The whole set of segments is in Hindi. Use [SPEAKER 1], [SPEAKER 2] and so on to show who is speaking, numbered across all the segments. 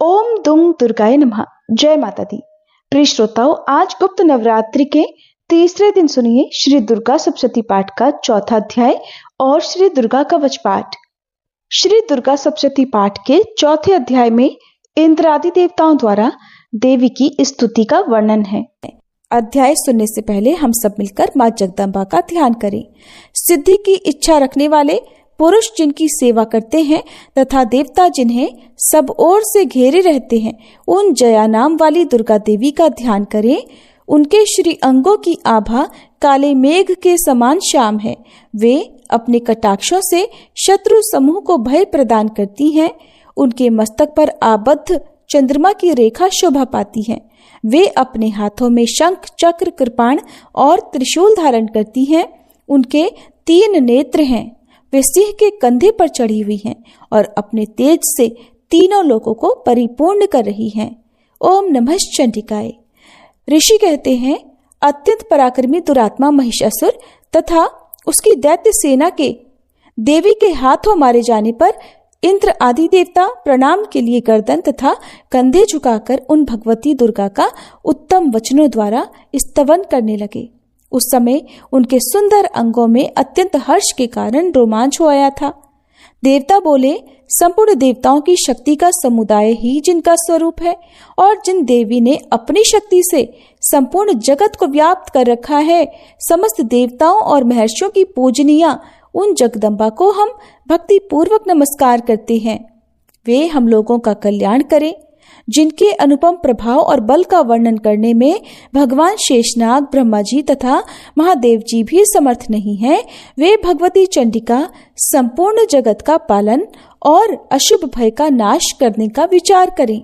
[SPEAKER 1] ओम दुंग दुर्गाय नमः। जय माता दी। प्रिय श्रोताओं, आज गुप्त नवरात्रि के तीसरे दिन सुनिए श्री दुर्गा सप्तशती पाठ का चौथा अध्याय और श्री दुर्गा कवच पाठ। श्री दुर्गा सप्तशती पाठ के चौथे अध्याय में इंद्र आदि देवताओं द्वारा देवी की स्तुति का वर्णन है।
[SPEAKER 2] अध्याय सुनने से पहले हम सब मिलकर माँ जगदम्बा का ध्यान करें। सिद्धि की इच्छा रखने वाले पुरुष जिनकी सेवा करते हैं तथा देवता जिन्हें सब ओर से घेरे रहते हैं, उन जया नाम वाली दुर्गा देवी का ध्यान करें। उनके श्री अंगों की आभा काले मेघ के समान श्याम है। वे अपने कटाक्षों से शत्रु समूह को भय प्रदान करती हैं। उनके मस्तक पर आबद्ध चंद्रमा की रेखा शोभा पाती है। वे अपने हाथों में शंख, चक्र, कृपाण और त्रिशूल धारण करती हैं। उनके 3 नेत्र हैं। वे सिंह के कंधे पर चढ़ी हुई हैं और अपने तेज से तीनों लोगों को परिपूर्ण कर रही हैं। ओम नमः चंडिकाय। ऋषि कहते हैं, अत्यंत पराक्रमी दुरात्मा महिषासुर तथा उसकी दैत्य सेना के देवी के हाथों मारे जाने पर इंद्र आदि देवता प्रणाम के लिए गर्दन तथा कंधे झुकाकर उन भगवती दुर्गा का उत्तम वचनों द्वारा स्तवन करने लगे। उस समय उनके सुंदर अंगों में अत्यंत हर्ष के कारण रोमांच हो आया था। देवता बोले, संपूर्ण देवताओं की शक्ति का समुदाय ही जिनका स्वरूप है और जिन देवी ने अपनी शक्ति से संपूर्ण जगत को व्याप्त कर रखा है, समस्त देवताओं और महर्षियों की पूजनीया उन जगदम्बा को हम भक्ति पूर्वक नमस्कार करते हैं। वे हम लोगों का कल्याण करें। जिनके अनुपम प्रभाव और बल का वर्णन करने में भगवान शेषनाग, ब्रह्मा जी तथा महादेव जी भी समर्थ नहीं हैं, वे भगवती चंडिका संपूर्ण जगत का पालन और अशुभ भय का नाश करने का विचार करें।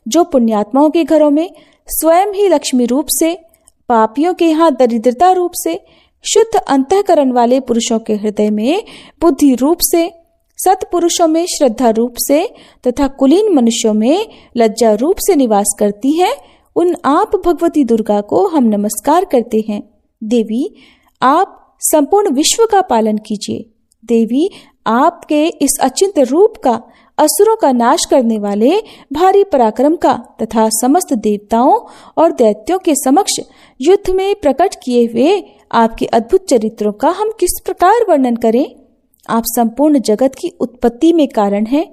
[SPEAKER 2] जो पुण्यात्माओं के घरों में स्वयं ही लक्ष्मी रूप से, पापियों के यहाँ दरिद्रता रूप से, शुद्ध अंतःकरण वाले पुरुषों के हृदय में बुद्धि रूप से, सत्पुरुषों में श्रद्धा रूप से तथा कुलीन मनुष्यों में लज्जा रूप से निवास करती हैं, उन आप भगवती दुर्गा को हम नमस्कार करते हैं। देवी, आप संपूर्ण विश्व का पालन कीजिए। देवी, आपके इस अचिंत्य रूप का, असुरों का नाश करने वाले भारी पराक्रम का तथा समस्त देवताओं और दैत्यों के समक्ष युद्ध में प्रकट किए हुए आपके अद्भुत चरित्रों का हम किस प्रकार वर्णन करें। आप संपूर्ण जगत की उत्पत्ति में कारण हैं।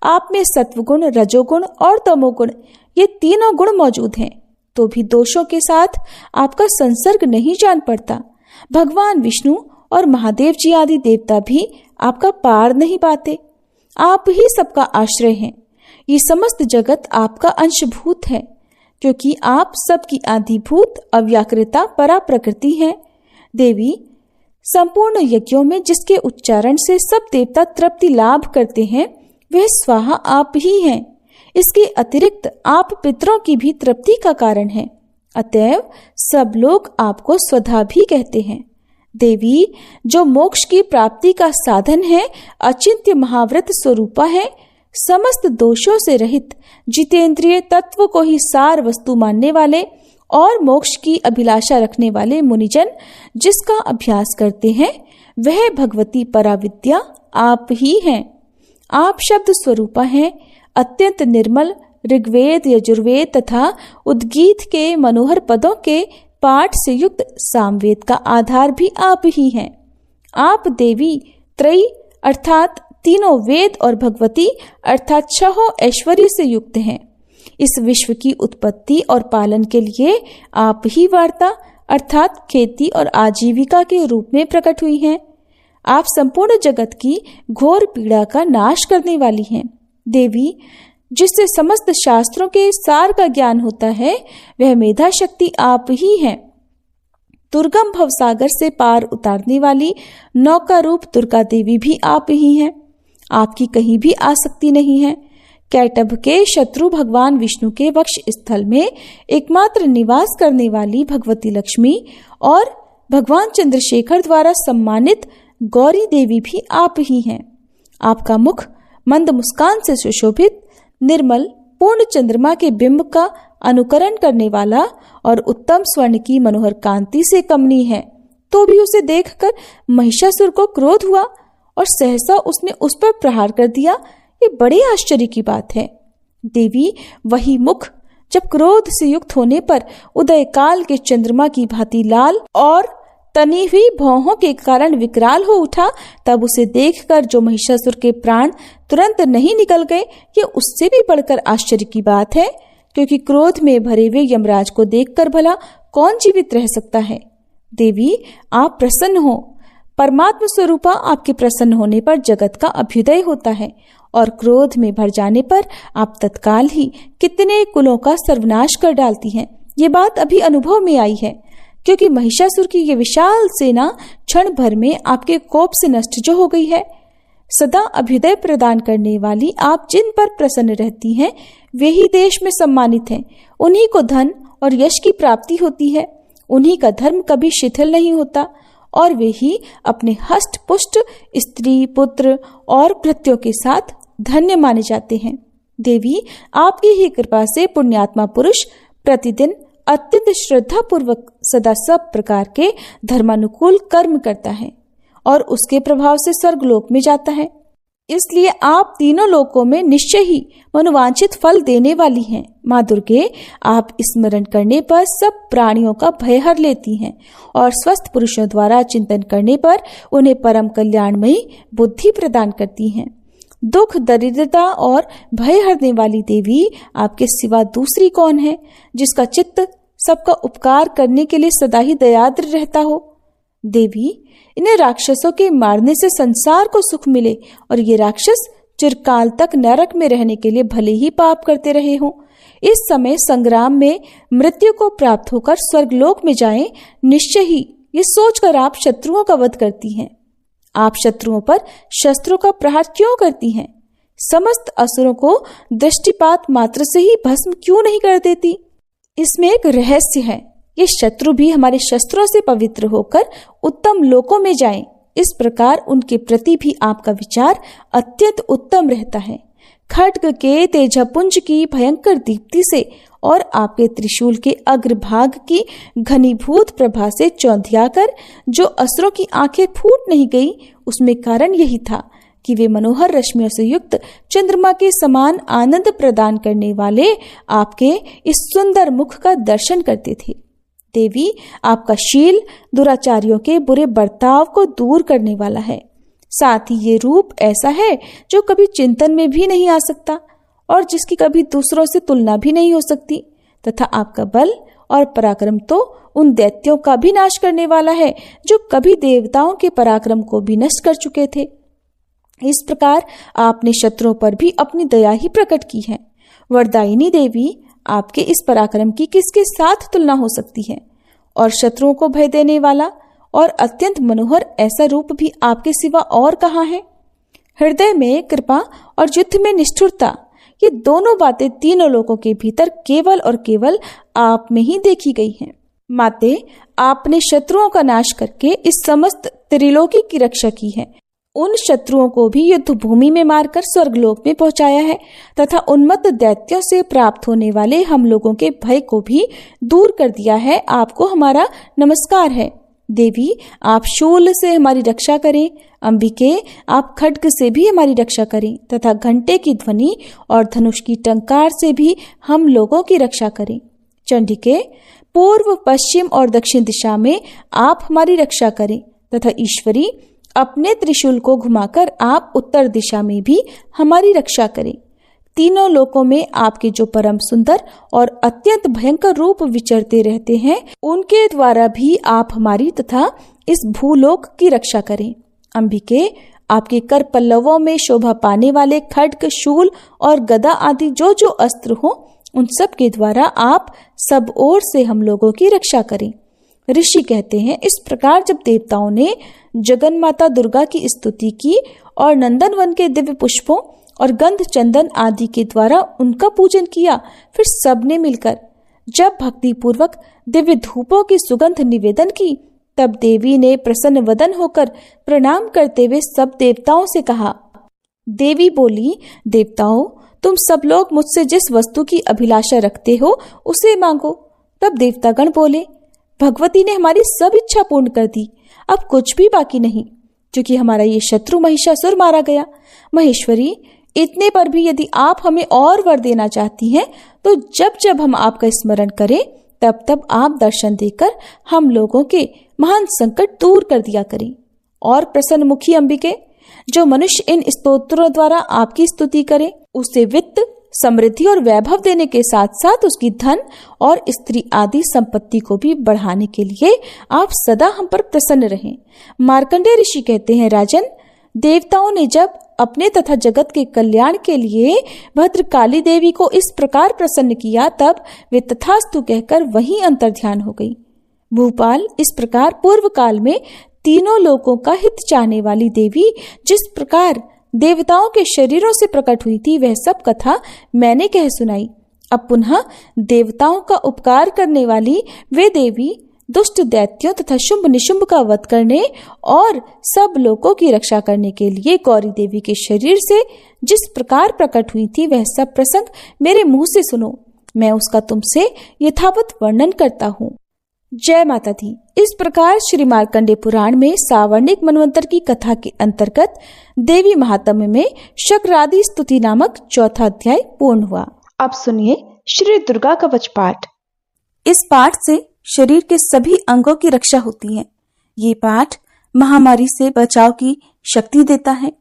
[SPEAKER 2] आप में सत्वगुण, रजोगुण और तमोगुण, ये तीनों गुण मौजूद हैं, तो भी दोषों के साथ आपका संसर्ग नहीं जान पड़ता। भगवान विष्णु और महादेव जी आदि देवता भी आपका पार नहीं पाते। आप ही सबका आश्रय हैं। ये समस्त जगत आपका अंशभूत है, क्योंकि आप सबकी आदिभूत अव्याकृता परा प्रकृति हैं। देवी, संपूर्ण यज्ञों में जिसके उच्चारण से सब देवता तृप्ति लाभ करते हैं, वह स्वाहा आप ही हैं। इसके अतिरिक्त आप पितरों की भी तृप्ति का कारण हैं। अतएव सब लोग आपको स्वधा भी कहते हैं। देवी, जो मोक्ष की प्राप्ति का साधन है, अचिंत्य महाव्रत स्वरूपा है, समस्त दोषों से रहित, जितेंद्रिय, तत्व को ही सार वस्तु मानने वाले और मोक्ष की अभिलाषा रखने वाले मुनिजन जिसका अभ्यास करते हैं, वह भगवती पराविद्या आप ही हैं। आप शब्द स्वरूपा हैं। अत्यंत निर्मल ऋग्वेद, यजुर्वेद तथा उद्गीत के मनोहर पदों के पाठ से युक्त सामवेद का आधार भी आप ही हैं। आप देवी त्रयी अर्थात तीनों वेद और भगवती अर्थात 6 ऐश्वर्य से युक्त हैं। इस विश्व की उत्पत्ति और पालन के लिए आप ही वार्ता अर्थात खेती और आजीविका के रूप में प्रकट हुई हैं। आप संपूर्ण जगत की घोर पीड़ा का नाश करने वाली हैं। देवी, जिससे समस्त शास्त्रों के सार का ज्ञान होता है, वह मेधा शक्ति आप ही हैं। दुर्गम भवसागर से पार उतारने वाली नौका रूप दुर्गा देवी भी आप ही हैं। आपकी कहीं भी आसक्ति नहीं है। कैटभ के शत्रु भगवान विष्णु के वक्ष स्थल में एकमात्र निवास करने वाली भगवती लक्ष्मी और भगवान चंद्रशेखर द्वारा सम्मानित गौरी देवी भी आप ही हैं। आपका मुख मंद मुस्कान से सुशोभित, निर्मल, पूर्ण चंद्रमा के बिंब का अनुकरण करने वाला और उत्तम स्वर्ण की मनोहर कांति से कमनीय है, तो भी उसे देखकर महिषासुर को क्रोध हुआ और सहसा उसने उस पर प्रहार कर दिया। ये बड़े आश्चर्य की बात है। देवी वही मुख जब क्रोध से युक्त होने पर उदय काल के चंद्रमा की भांति लाल और तनी हुई भौहों के कारण विकराल हो उठा, तब उसे देखकर जो महिषासुर के प्राण तुरंत नहीं निकल गए, ये उससे भी बढ़कर आश्चर्य की बात है, क्योंकि क्रोध में भरे हुए यमराज को देखकर भला कौन जीवित रह सकता है। देवी आप प्रसन्न हो। परमात्मा स्वरूपा आपके प्रसन्न होने पर जगत का अभ्युदय होता है और क्रोध में भर जाने पर आप तत्काल ही कितने कुलों का सर्वनाश कर डालती हैं। ये बात अभी अनुभव में आई है, क्योंकि महिषासुर की ये विशाल सेना क्षण भर में आपके कोप से नष्ट जो हो गई है। सदा अभ्युदय प्रदान करने वाली आप जिन पर प्रसन्न रहती हैं, वे ही देश में सम्मानित हैं। उन्हीं को धन और यश की प्राप्ति होती है, उन्हीं का धर्म कभी शिथिल नहीं होता और वे ही अपने हष्ट पुष्ट स्त्री पुत्र और भृत्यों के साथ धन्य माने जाते हैं। देवी आपकी ही कृपा से पुण्यात्मा पुरुष प्रतिदिन अत्यंत श्रद्धा पूर्वक सदा सब प्रकार के धर्मानुकूल कर्म करता है और उसके प्रभाव से स्वर्गलोक में जाता है। इसलिए आप तीनों लोकों में निश्चय ही मनोवांछित फल देने वाली हैं। माँ दुर्गे आप स्मरण करने पर सब प्राणियों का भय हर लेती हैं और स्वस्थ पुरुषों द्वारा चिंतन करने पर उन्हें परम कल्याणमयी बुद्धि प्रदान करती हैं। दुख दरिद्रता और भय हरने वाली देवी आपके सिवा दूसरी कौन है, जिसका चित्त सबका उपकार करने के लिए सदा ही दयाद्र रहता हो। देवी इन्हें राक्षसों के मारने से संसार को सुख मिले और ये राक्षस चिरकाल तक नरक में रहने के लिए भले ही पाप करते रहे हों, इस समय संग्राम में मृत्यु को प्राप्त होकर स्वर्गलोक में जाएं, निश्चय ही ये सोचकर आप शत्रुओं का वध करती हैं। आप शत्रुओं पर शस्त्रों का प्रहार क्यों करती हैं? समस्त असुरों को दृष्टिपात मात्र से ही भस्म क्यों नहीं कर देती? इसमें एक रहस्य है। ये शत्रु भी हमारे शस्त्रों से पवित्र होकर उत्तम लोकों में जाएं, इस प्रकार उनके प्रति भी आपका विचार अत्यंत उत्तम रहता है। खड्ग के तेजपुंज की भयंकर दीप्ति से और आपके त्रिशूल के अग्रभाग की घनीभूत प्रभा से चौंधियाकर जो असुरों की आंखें फूट नहीं गई, उसमें कारण यही था कि वे मनोहर रश्मियों से युक्त चंद्रमा के समान आनंद प्रदान करने वाले आपके इस सुंदर मुख का दर्शन करते थे। देवी आपका शील दुराचारियों के बुरे बर्ताव को दूर करने वाला है। साथ ही ये रूप ऐसा है जो कभी चिंतन में भी नहीं आ सकता और जिसकी कभी दूसरों से तुलना भी नहीं हो सकती, तथा आपका बल और पराक्रम तो उन दैत्यों का भी नाश करने वाला है जो कभी देवताओं के पराक्रम को भी नष्ट कर चुके थे। इस प्रकार आपने शत्रुओं पर भी अपनी दया ही प्रकट की है। वरदायिनी देवी आपके इस पराक्रम की किसके साथ तुलना हो सकती है? और शत्रुओं को भय देने वाला और अत्यंत मनोहर ऐसा रूप भी आपके सिवा और कहाँ है? हृदय में कृपा और युद्ध में निष्ठुरता, ये दोनों बातें तीनों लोगों के भीतर केवल और केवल आप में ही देखी गई हैं। माते, आपने शत्रुओं का नाश करके इस समस्त त्रिलोकी की रक्षा की है। उन शत्रुओं को भी युद्ध भूमि में मारकर स्वर्गलोक में पहुंचाया है तथा उन्मत्त दैत्यों से प्राप्त होने वाले हम लोगों के भय को भी दूर कर दिया है। आपको हमारा नमस्कार है। देवी आप शूल से हमारी रक्षा करें। अंबिके आप खड्ग से भी हमारी रक्षा करें तथा घंटे की ध्वनि और धनुष की टंकार से भी हम लोगों की रक्षा करें। चंडिके पूर्व पश्चिम और दक्षिण दिशा में आप हमारी रक्षा करें तथा ईश्वरी अपने त्रिशूल को घुमाकर आप उत्तर दिशा में भी हमारी रक्षा करें। तीनों लोकों में आपके जो परम सुंदर और अत्यंत भयंकर रूप विचरते रहते हैं, उनके द्वारा भी आप हमारी तथा इस भूलोक की रक्षा करें। अंबिके आपके कर पल्लवों में शोभा पाने वाले खड्ग, शूल और गदा आदि जो जो अस्त्र हो, उन सब के द्वारा आप सब ओर से हम लोगों की रक्षा करें। ऋषि कहते हैं, इस प्रकार जब देवताओं ने जगन माता दुर्गा की स्तुति की और नंदनवन के दिव्य पुष्पों और गंध चंदन आदि के द्वारा उनका पूजन किया, फिर सबने मिलकर जब भक्ति पूर्वक दिव्य धूपों की सुगंध निवेदन की, तब देवी ने प्रसन्न वदन होकर प्रणाम करते हुए सब देवताओं से कहा। देवी बोली, देवताओं, तुम सब लोग मुझसे जिस वस्तु की अभिलाषा रखते हो उसे मांगो। तब देवतागण बोले, भगवती ने हमारी सब इच्छा पूर्ण कर दी, अब कुछ भी बाकी नहीं, क्योंकि हमारा ये शत्रु महिषासुर मारा गया। महेश्वरी, इतने पर भी यदि आप हमें और वर देना चाहती हैं तो जब जब हम आपका स्मरण करें तब तब आप दर्शन देकर हम लोगों के महान संकट दूर कर दिया करें। और प्रसन्न मुखी अंबिके, जो मनुष्य इन स्तोत्रों द्वारा आपकी स्तुति करे उसे वित्त, समृद्धि और वैभव देने के साथ साथ उसकी धन और स्त्री आदि संपत्ति को भी बढ़ाने के लिए आप सदा हम पर प्रसन्न रहें। मार्कंडेय ऋषि कहते हैं, राजन, देवताओं ने जब अपने तथा जगत के कल्याण के लिए भद्रकाली देवी को इस प्रकार प्रसन्न किया तब वे तथास्तु कहकर वहीं अंतर्ध्यान हो गई। भूपाल, इस प्रकार पूर्व काल में तीनों लोकों का हित चाहने वाली देवी जिस प्रकार देवताओं के शरीरों से प्रकट हुई थी वह सब कथा मैंने कह सुनाई। अब पुनः देवताओं का उपकार करने वाली वे देवी दुष्ट दैत्यों तथा शुंभ निशुंभ का वध करने और सब लोगों की रक्षा करने के लिए गौरी देवी के शरीर से जिस प्रकार प्रकट हुई थी वह सब प्रसंग मेरे मुंह से सुनो। मैं उसका तुमसे यथावत वर्णन करता हूँ। जय माता दी। इस प्रकार श्री मार्कंडेय पुराण में सावर्णिक मनवंतर की कथा के अंतर्गत देवी महात्म्य में शक्रादि स्तुति नामक चौथा अध्याय पूर्ण हुआ।
[SPEAKER 1] अब सुनिए श्री दुर्गा कवच पाठ।
[SPEAKER 2] इस पाठ से शरीर के सभी अंगों की रक्षा होती है। ये पाठ महामारी से बचाव की शक्ति देता है।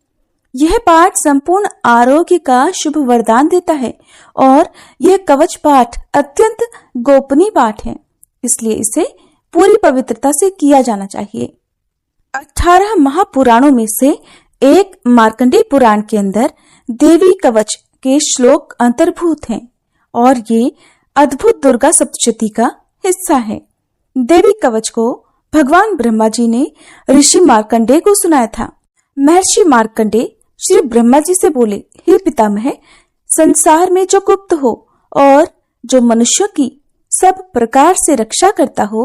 [SPEAKER 2] यह पाठ संपूर्ण आरोग्य का शुभ वरदान देता है और यह कवच पाठ अत्यंत गोपनीय पाठ है, इसलिए इसे पूरी पवित्रता से किया जाना चाहिए। 18 महापुराणों में से एक मार्कंडेय पुराण के अंदर देवी कवच के श्लोक अंतर्भूत हैं और ये अद्भुत दुर्गा सप्तशती का हिस्सा है। देवी कवच को भगवान ब्रह्मा जी ने ऋषि मार्कंडेय को सुनाया था। महर्षि मार्कंडेय श्री ब्रह्मा जी से बोले, हे पितामह, संसार में जो गुप्त हो और जो मनुष्यों की सब प्रकार से रक्षा करता हो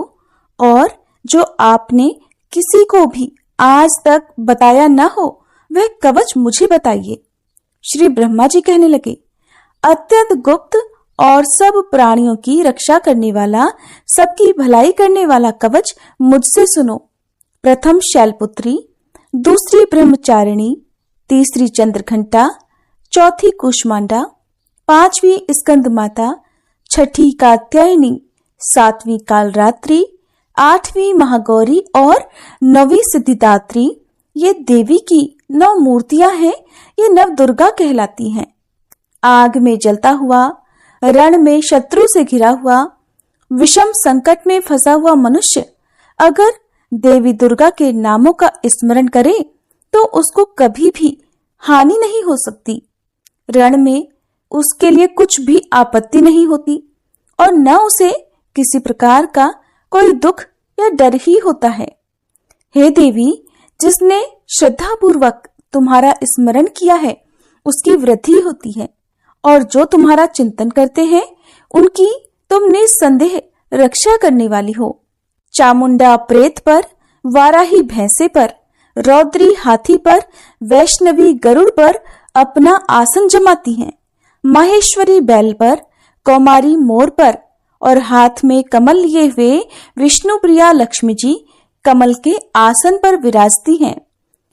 [SPEAKER 2] और जो आपने किसी को भी आज तक बताया न हो वह कवच मुझे बताइए। श्री ब्रह्मा जी कहने लगे, अत्यंत गुप्त और सब प्राणियों की रक्षा करने वाला, सबकी भलाई करने वाला कवच मुझसे सुनो। प्रथम शैलपुत्री, दूसरी ब्रह्मचारिणी, तीसरी चंद्रघंटा, चौथी कुष्मांडा, पांचवी स्कंद माता, छठी कात्यायनी, सातवीं कालरात्रि, आठवीं महागौरी और नवीं सिद्धिदात्री। ये देवी की 9 मूर्तियां हैं। ये नव दुर्गा कहलाती हैं। आग में जलता हुआ, रण में शत्रु से घिरा हुआ, विषम संकट में फंसा हुआ मनुष्य अगर देवी दुर्गा के नामों का स्मरण करे तो उसको कभी भी हानि नहीं हो सकती। रण में उसके लिए कुछ भी आपत्ति नहीं होती और न उसे किसी प्रकार का कोई दुख या डर ही होता है। हे देवी, जिसने श्रद्धापूर्वक तुम्हारा स्मरण किया है उसकी वृद्धि होती है और जो तुम्हारा चिंतन करते हैं उनकी तुम निसंदेह रक्षा करने वाली हो। चामुंडा प्रेत पर, वाराही भैंसे पर, रौद्री हाथी पर, वैष्णवी गरुड़ पर अपना आसन जमाती हैं। माहेश्वरी बैल पर, कौमारी मोर पर और हाथ में कमल लिए हुए विष्णु प्रिया लक्ष्मी जी कमल के आसन पर विराजती हैं।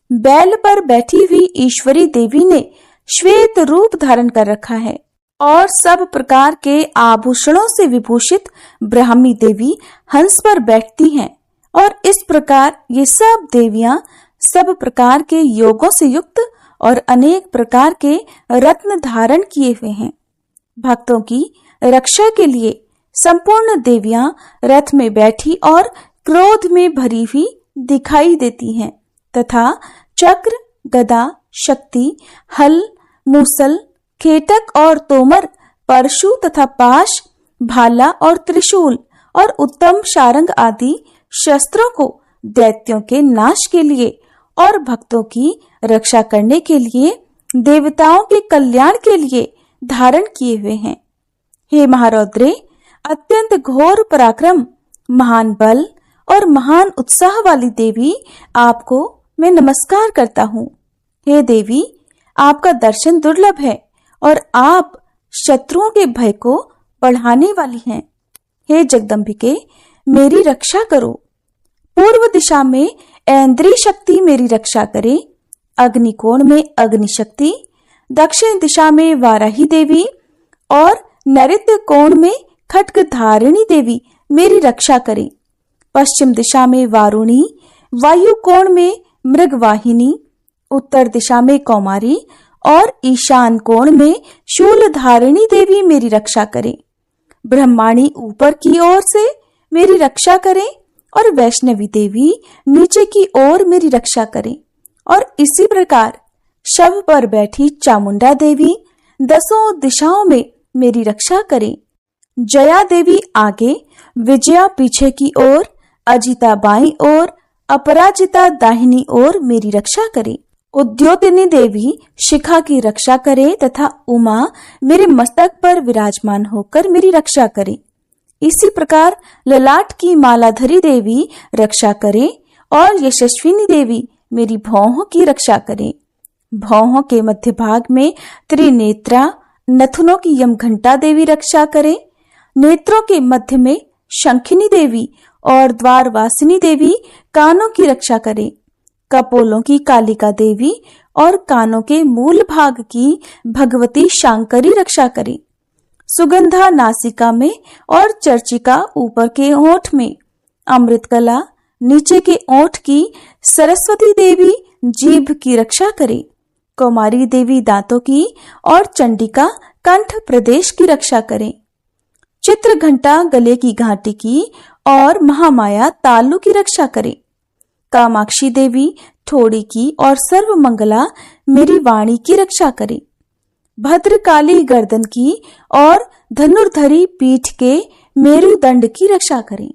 [SPEAKER 2] बैल पर बैठी हुई ईश्वरी देवी ने श्वेत रूप धारण कर रखा है और सब प्रकार के आभूषणों से विभूषित ब्राह्मी देवी हंस पर बैठती हैं और इस प्रकार ये सब देवियां सब प्रकार के योगों से युक्त और अनेक प्रकार के रत्न धारण किए हुए हैं। भक्तों की रक्षा के लिए संपूर्ण देवियां रथ में बैठी और क्रोध में भरी हुई दिखाई देती हैं तथा चक्र, गदा, शक्ति, हल, मूसल, खेटक और तोमर, परशु तथा पाश, भाला और त्रिशूल और उत्तम शारंग आदि शस्त्रों को दैत्यों के नाश के लिए और भक्तों की रक्षा करने के लिए, देवताओं के कल्याण के लिए धारण किए हुए हैं। हे महारौद्रे, अत्यंत घोर पराक्रम, महान बल और महान उत्साह वाली देवी, आपको मैं नमस्कार करता हूँ। हे देवी, आपका दर्शन दुर्लभ है और आप शत्रुओं के भय को बढ़ाने वाली हैं। हे जगदम्बिके, मेरी रक्षा करो। पूर्व दिशा में ऐन्द्री शक्ति मेरी रक्षा करे, अग्निकोण में अग्नि शक्ति, दक्षिण दिशा में वाराही देवी और नैऋत्य कोण में खड्ग धारिणी देवी मेरी रक्षा करें। पश्चिम दिशा में वारुणी, वायु कोण में मृगवाहिनी, उत्तर दिशा में कौमारी और ईशान कोण में शूलधारिणी देवी मेरी रक्षा करें। ब्रह्माणी ऊपर की ओर से मेरी रक्षा करें और वैष्णवी देवी नीचे की ओर मेरी रक्षा करें। और इसी प्रकार शव पर बैठी चामुंडा देवी दसों दिशाओं में मेरी रक्षा करें। जया देवी आगे, विजया पीछे की ओर, अजिता बाईं ओर, अपराजिता दाहिनी ओर मेरी रक्षा करे। उद्योतिनी देवी शिखा की रक्षा करे तथा उमा मेरे मस्तक पर विराजमान होकर मेरी रक्षा करे। इसी प्रकार ललाट की मालाधरी देवी रक्षा करे और यशस्विनी देवी मेरी भौहों की रक्षा करे। भौहों के मध्य भाग में त्रिनेत्रा, नथुनों की यमघंटा देवी रक्षा करे। नेत्रों के मध्य में शंखिनी देवी और द्वारवासिनी देवी कानों की रक्षा करे। कपोलों की कालिका देवी और कानों के मूल भाग की भगवती शांकरी रक्षा करे। सुगंधा नासिका में और चर्चिका ऊपर के ओठ में, अमृतकला नीचे के ओठ की सरस्वती देवी जीभ की रक्षा करे। कौमारी देवी दांतों की और चंडिका कंठ प्रदेश की रक्षा करे। चित्र घंटा गले की घाटी की और महामाया तालु की रक्षा करे। कामाक्षी देवी ठोड़ी की और सर्वमंगला मेरी वाणी की रक्षा करे। भद्रकाली गर्दन की और धनुर्धरी पीठ के मेरुदंड की रक्षा करे।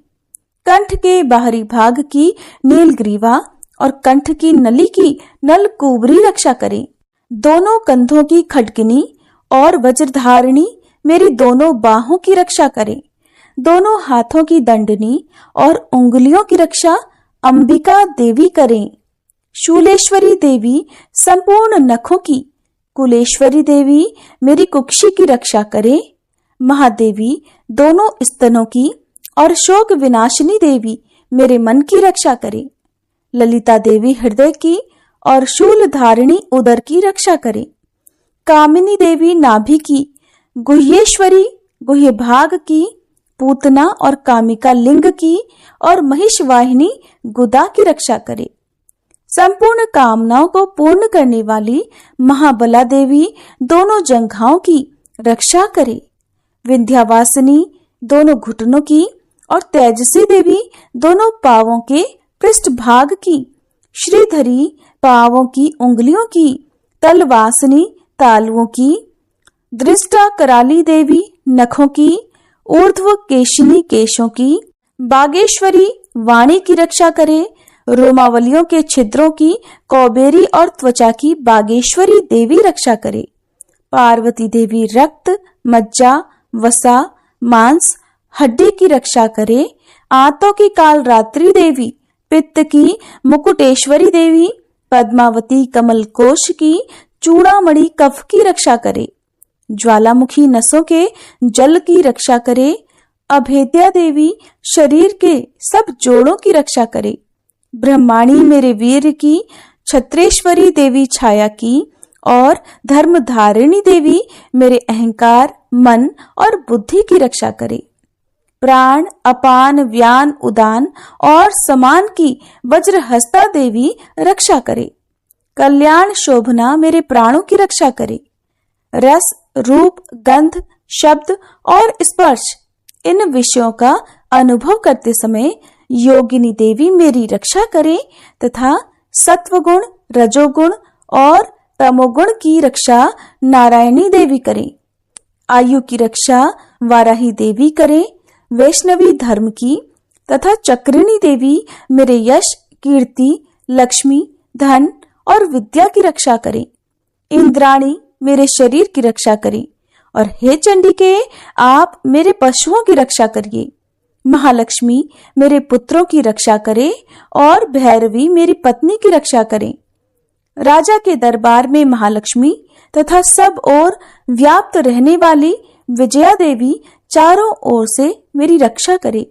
[SPEAKER 2] कंठ के बाहरी भाग की नीलग्रीवा और कंठ की नली की नलकुबरी रक्षा करे। दोनों कंधों की खड्गनी और वज्रधारिणी मेरी दोनों बाहों की रक्षा करे। दोनों हाथों की दंडनी और उंगलियों की रक्षा अंबिका देवी करें। शूलेश्वरी देवी संपूर्ण नखों की, कुलेश्वरी देवी मेरी कुक्षी की रक्षा करे। महादेवी दोनों स्तनों की और शोक विनाशिनी देवी मेरे मन की रक्षा करे। ललिता देवी हृदय की और शूलधारिणी उदर की रक्षा करे। कामिनी देवी नाभि की, गुह्येश्वरी गुह्य भाग की, पूतना और कामिका लिंग की और महिष वाहिनी गुदा की रक्षा करे। संपूर्ण कामनाओं को पूर्ण करने वाली महाबला देवी दोनों जंघाओं की रक्षा करे। विंध्यावासिनी दोनों घुटनों की और तेजसी देवी दोनों पांवों के पृष्ठ भाग की, श्रीधरी पांवों की उंगलियों की, तलवासिनी तालुओं की, दृष्टा कराली देवी नखों की, ऊर्ध्व केशिनी केशों की, बागेश्वरी वाणी की रक्षा करे। रोमावलियों के छिद्रों की कौबेरी और त्वचा की बागेश्वरी देवी रक्षा करे। पार्वती देवी रक्त, मज्जा, वसा, मांस, हड्डी की रक्षा करे। आंतों की कालरात्रि देवी, पित्त की मुकुटेश्वरी देवी, पद्मावती कमल कोश की चूड़ामणि कफ की रक्षा करे। ज्वालामुखी नसों के जल की रक्षा करे। अभेद्या देवी शरीर के सब जोड़ों की रक्षा करे। ब्रह्माणी मेरे वीर की, छत्रेश्वरी देवी छाया की और धर्मधारिणी देवी मेरे अहंकार, मन और बुद्धि की रक्षा करे। प्राण, अपान, व्यान, उदान और समान की वज्रहस्ता देवी रक्षा करे। कल्याण शोभना मेरे प्राणों की रक्षा करे। रस, रूप, गंध, शब्द और स्पर्श इन विषयों का अनुभव करते समय योगिनी देवी मेरी रक्षा करे तथा सत्वगुण, रजोगुण और तमोगुण की रक्षा नारायणी देवी करे। आयु की रक्षा वाराही देवी करे। वैष्णवी धर्म की तथा चक्रिणी देवी मेरे यश, कीर्ति, लक्ष्मी, धन और विद्या की रक्षा करे। इंद्राणी मेरे शरीर की रक्षा करे और हे चंडिके आप मेरे पशुओं की रक्षा करिए। महालक्ष्मी मेरे पुत्रों की रक्षा करे और भैरवी मेरी पत्नी की रक्षा करे। राजा के दरबार में महालक्ष्मी तथा सब ओर व्याप्त रहने वाली विजया देवी चारों ओर से मेरी रक्षा करे।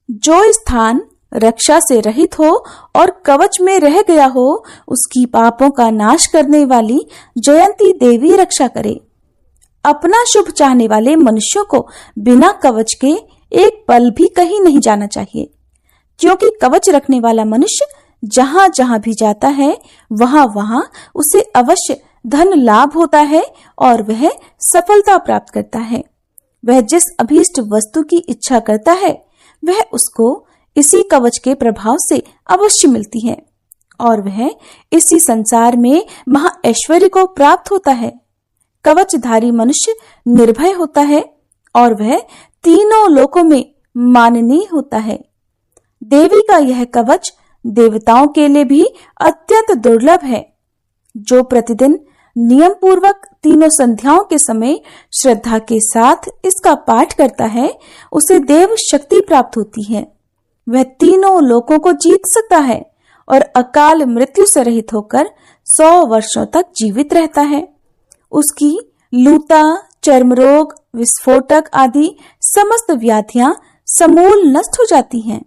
[SPEAKER 2] जो स्थान रक्षा से रहित हो और कवच में रह गया हो, उसकी पापों का नाश करने वाली जयंती देवी रक्षा करे। अपना शुभ चाहने वाले मनुष्यों को बिना कवच के एक पल भी कहीं नहीं जाना चाहिए, क्योंकि कवच रखने वाला मनुष्य जहां जहां भी जाता है वहां वहां उसे अवश्य धन लाभ होता है और वह सफलता प्राप्त करता है। वह जिस अभीष्ट वस्तु की इच्छा करता है वह उसको इसी कवच के प्रभाव से अवश्य मिलती है और वह इसी संसार में महा ऐश्वर्य को प्राप्त होता है। कवचधारी मनुष्य निर्भय होता है और वह तीनों लोकों में माननीय होता है। देवी का यह कवच देवताओं के लिए भी अत्यंत दुर्लभ है। जो प्रतिदिन नियम पूर्वक तीनों संध्याओं के समय श्रद्धा के साथ इसका पाठ करता है उसे देव शक्ति प्राप्त होती है। वह तीनों लोकों को जीत सकता है और अकाल मृत्यु से रहित होकर 100 वर्षों तक जीवित रहता है। उसकी लूता, चर्म रोग, विस्फोटक आदि समस्त व्याधियां समूल नष्ट हो जाती हैं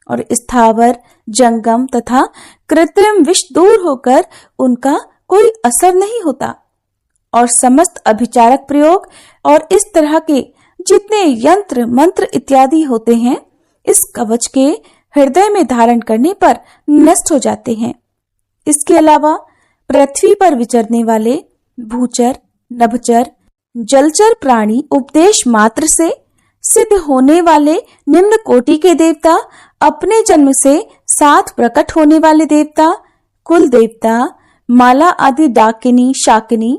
[SPEAKER 2] और स्थावर, जंगम तथा कृत्रिम विष दूर होकर उनका कोई असर नहीं होता और समस्त अभिचारक प्रयोग और इस तरह के जितने यंत्र मंत्र इत्यादि होते हैं इस कवच के हृदय में धारण करने पर नष्ट हो जाते हैं। इसके अलावा पृथ्वी पर विचरने वाले भूचर, नभचर, जलचर प्राणी उपदेश मात्र से सिद्ध होने वाले निम्न कोटि के देवता, अपने जन्म से साथ प्रकट होने वाले देवता, कुल देवता, माला आदि डाकिनी, शाकिनी,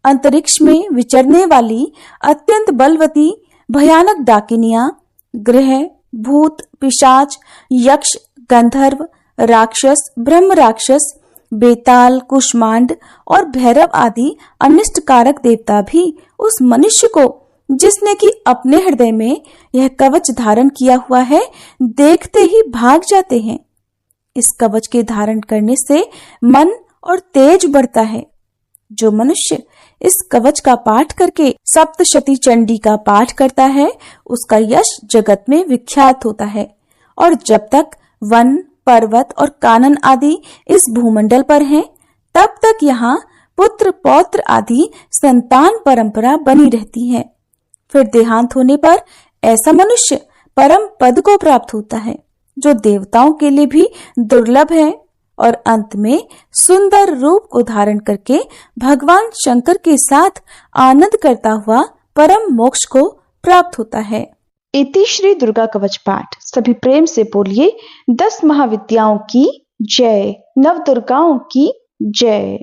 [SPEAKER 2] अंतरिक्ष में विचरने वाली अत्यंत बलवती भयानक डाकिनियां, ग्रह, भूत, पिशाच, यक्ष, गंधर्व, राक्षस, ब्रह्म राक्षस, बेताल, कुष्मांड और भैरव आदि अनिष्ट कारक देवता भी उस मनुष्य को जिसने कि अपने हृदय में यह कवच धारण किया हुआ है देखते ही भाग जाते हैं। इस कवच के धारण करने से मन और तेज बढ़ता है। जो मनुष्य इस कवच का पाठ करके सप्तशती चंडी का पाठ करता है उसका यश जगत में विख्यात होता है और जब तक वन, पर्वत और कानन आदि इस भूमंडल पर हैं तब तक यहाँ पुत्र पौत्र आदि संतान परंपरा बनी रहती है। फिर देहांत होने पर ऐसा मनुष्य परम पद को प्राप्त होता है जो देवताओं के लिए भी दुर्लभ है और अंत में सुंदर रूप को धारण करके भगवान शंकर के साथ आनंद करता हुआ परम मोक्ष को प्राप्त होता है।
[SPEAKER 1] इति श्री दुर्गा कवच पाठ। सभी प्रेम से बोलिए 10 महाविद्याओं की जय, नव दुर्गाओं की जय।